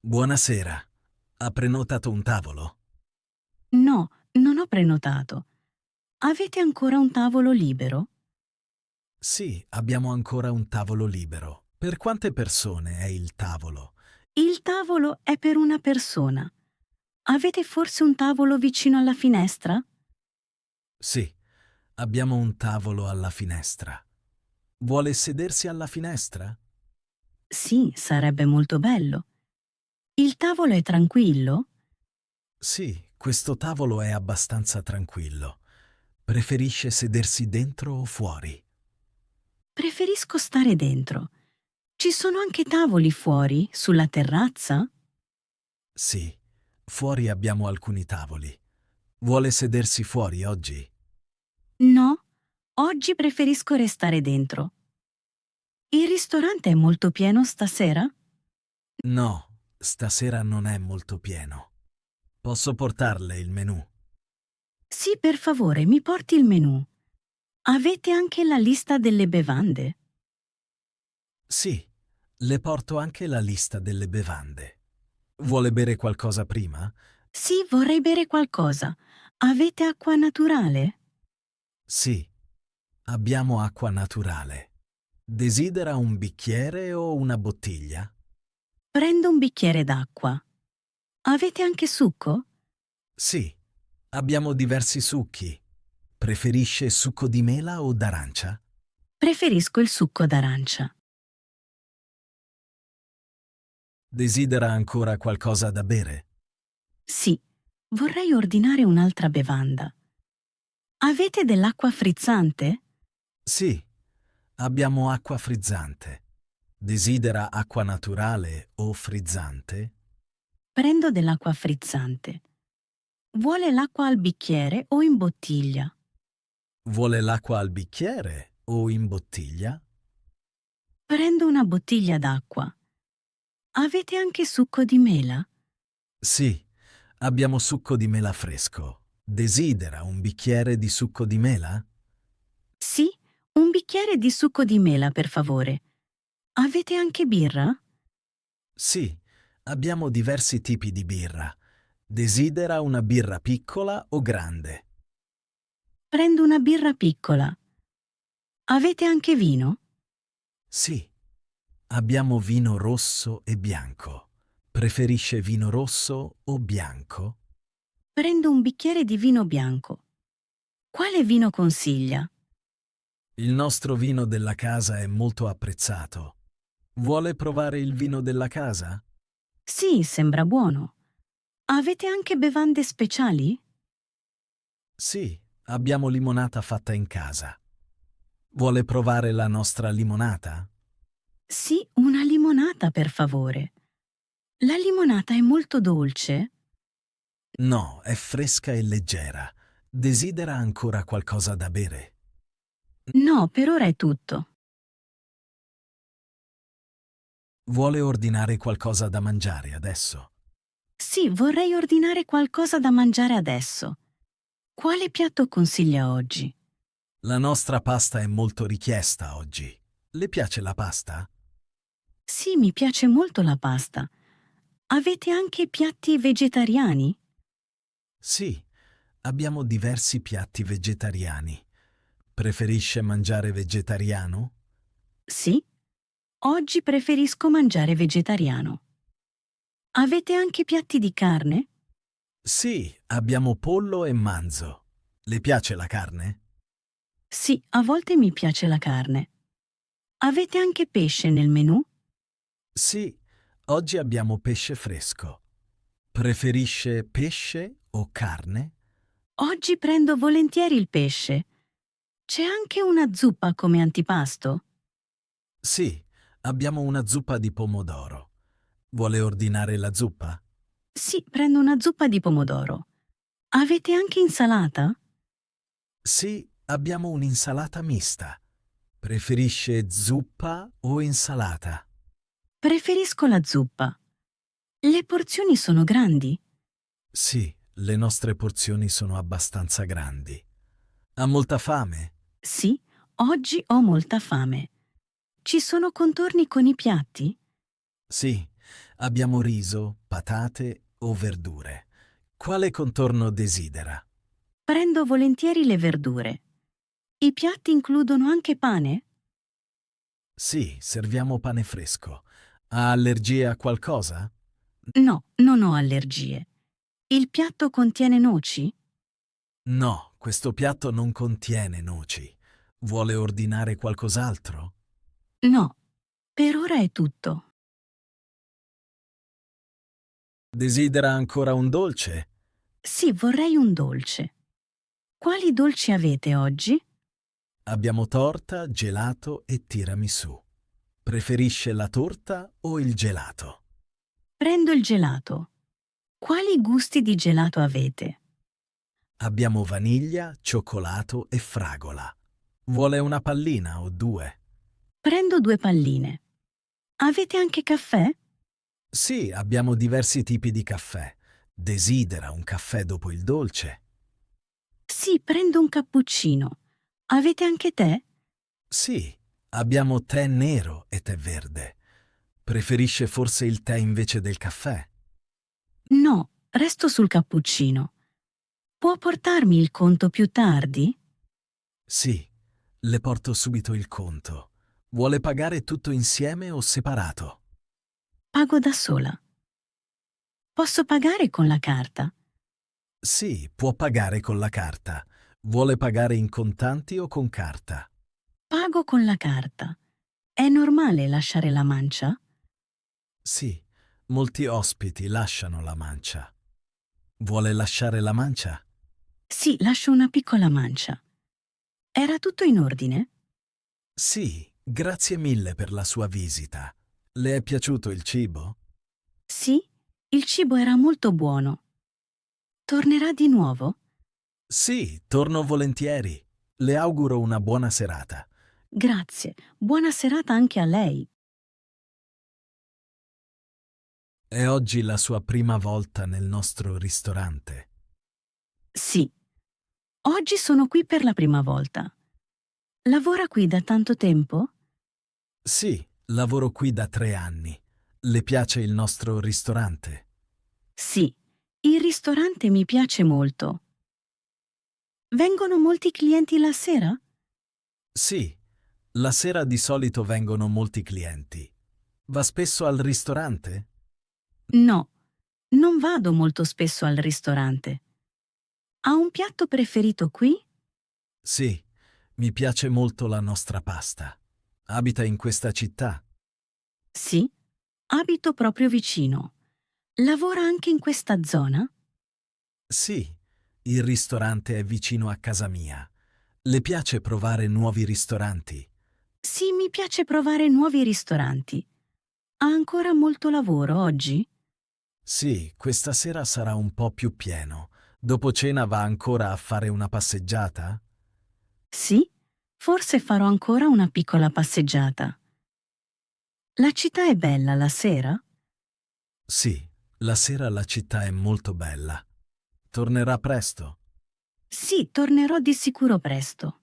Buonasera. Ha prenotato un tavolo? No, non ho prenotato. Avete ancora un tavolo libero? Sì, abbiamo ancora un tavolo libero. Per quante persone è il tavolo? Il tavolo è per una persona. Avete forse un tavolo vicino alla finestra? Sì, abbiamo un tavolo alla finestra. Vuole sedersi alla finestra? Sì, sarebbe molto bello. Il tavolo è tranquillo? Sì, questo tavolo è abbastanza tranquillo. Preferisce sedersi dentro o fuori? Preferisco stare dentro. Ci sono anche tavoli fuori, sulla terrazza? Sì, fuori abbiamo alcuni tavoli. Vuole sedersi fuori oggi? No, oggi preferisco restare dentro. Il ristorante è molto pieno stasera? No, stasera non è molto pieno. Posso portarle il menù? Sì, per favore, mi porti il menù. Avete anche la lista delle bevande? Sì, le porto anche la lista delle bevande. Vuole bere qualcosa prima? Sì, vorrei bere qualcosa. Avete acqua naturale? Sì, abbiamo acqua naturale. Desidera un bicchiere o una bottiglia? Prendo un bicchiere d'acqua. Avete anche succo? Sì, abbiamo diversi succhi. Preferisce succo di mela o d'arancia? Preferisco il succo d'arancia. Desidera ancora qualcosa da bere? Sì, vorrei ordinare un'altra bevanda. Avete dell'acqua frizzante? Sì, abbiamo acqua frizzante. Desidera acqua naturale o frizzante? Prendo dell'acqua frizzante. Vuole l'acqua al bicchiere o in bottiglia? Vuole l'acqua al bicchiere o in bottiglia? Prendo una bottiglia d'acqua. Avete anche succo di mela? Sì, abbiamo succo di mela fresco. Desidera un bicchiere di succo di mela? Sì, un bicchiere di succo di mela, per favore. Avete anche birra? Sì, abbiamo diversi tipi di birra. Desidera una birra piccola o grande? Prendo una birra piccola. Avete anche vino? Sì, abbiamo vino rosso e bianco. Preferisce vino rosso o bianco? Prendo un bicchiere di vino bianco. Quale vino consiglia? Il nostro vino della casa è molto apprezzato. Vuole provare il vino della casa? Sì, sembra buono. Avete anche bevande speciali? Sì, abbiamo limonata fatta in casa. Vuole provare la nostra limonata? Sì, una limonata, per favore. La limonata è molto dolce? No, è fresca e leggera. Desidera ancora qualcosa da bere? No, per ora è tutto. Vuole ordinare qualcosa da mangiare adesso? Sì, vorrei ordinare qualcosa da mangiare adesso. Quale piatto consiglia oggi? La nostra pasta è molto richiesta oggi. Le piace la pasta? Sì, mi piace molto la pasta. Avete anche piatti vegetariani? Sì, abbiamo diversi piatti vegetariani. Preferisce mangiare vegetariano? Sì, oggi preferisco mangiare vegetariano. Avete anche piatti di carne? Sì, abbiamo pollo e manzo. Le piace la carne? Sì, a volte mi piace la carne. Avete anche pesce nel menù? Sì, oggi abbiamo pesce fresco. Preferisce pesce o carne? Oggi prendo volentieri il pesce. C'è anche una zuppa come antipasto? Sì, abbiamo una zuppa di pomodoro. Vuole ordinare la zuppa? Sì, prendo una zuppa di pomodoro. Avete anche insalata? Sì, abbiamo un'insalata mista. Preferisce zuppa o insalata? Preferisco la zuppa. Le porzioni sono grandi? Sì, le nostre porzioni sono abbastanza grandi. Ha molta fame? Sì, oggi ho molta fame. Ci sono contorni con i piatti? Sì, Abbiamo riso, patate o verdure. Quale contorno desidera? Prendo volentieri le verdure. I piatti includono anche pane? Sì, serviamo pane fresco. Ha allergie a qualcosa? No, non ho allergie. Il piatto contiene noci? No, questo piatto non contiene noci. Vuole ordinare qualcos'altro? No, per ora è tutto. Desidera ancora un dolce? Sì, vorrei un dolce. Quali dolci avete oggi? Abbiamo torta, gelato e tiramisù. Preferisce la torta o il gelato? Prendo il gelato. Quali gusti di gelato avete? Abbiamo vaniglia, cioccolato e fragola. Vuole una pallina o due? Prendo 2 palline. Avete anche caffè? Sì, abbiamo diversi tipi di caffè. Desidera un caffè dopo il dolce? Sì, prendo un cappuccino. Avete anche tè? Sì, abbiamo tè nero e tè verde. Preferisce forse il tè invece del caffè? No, resto sul cappuccino. Può portarmi il conto più tardi? Sì, le porto subito il conto. Vuole pagare tutto insieme o separato? Pago da sola. Posso pagare con la carta? Sì, può pagare con la carta. Vuole pagare in contanti o con carta? Pago con la carta. È normale lasciare la mancia? Sì, molti ospiti lasciano la mancia. Vuole lasciare la mancia? Sì, lascio una piccola mancia. Era tutto in ordine? Sì, grazie mille per la sua visita. Le è piaciuto il cibo? Sì, il cibo era molto buono. Tornerà di nuovo? Sì, torno volentieri. Le auguro una buona serata. Grazie. Buona serata anche a lei. È oggi la sua prima volta nel nostro ristorante. Sì, oggi sono qui per la prima volta. Lavora qui da tanto tempo? Sì, lavoro qui da 3 anni. Le piace il nostro ristorante? Sì, il ristorante mi piace molto. Vengono molti clienti la sera? Sì, la sera di solito vengono molti clienti. Va spesso al ristorante? No, non vado molto spesso al ristorante. Ha un piatto preferito qui? Sì, mi piace molto la nostra pasta. Abita in questa città? Sì, abito proprio vicino. Lavora anche in questa zona? Sì, il ristorante è vicino a casa mia. Le piace provare nuovi ristoranti? Sì, mi piace provare nuovi ristoranti. Ha ancora molto lavoro oggi? Sì, questa sera sarà un po' più pieno. Dopo cena va ancora a fare una passeggiata? Sì, forse farò ancora una piccola passeggiata. La città è bella la sera? Sì, la sera la città è molto bella. Tornerà presto? Sì, tornerò di sicuro presto.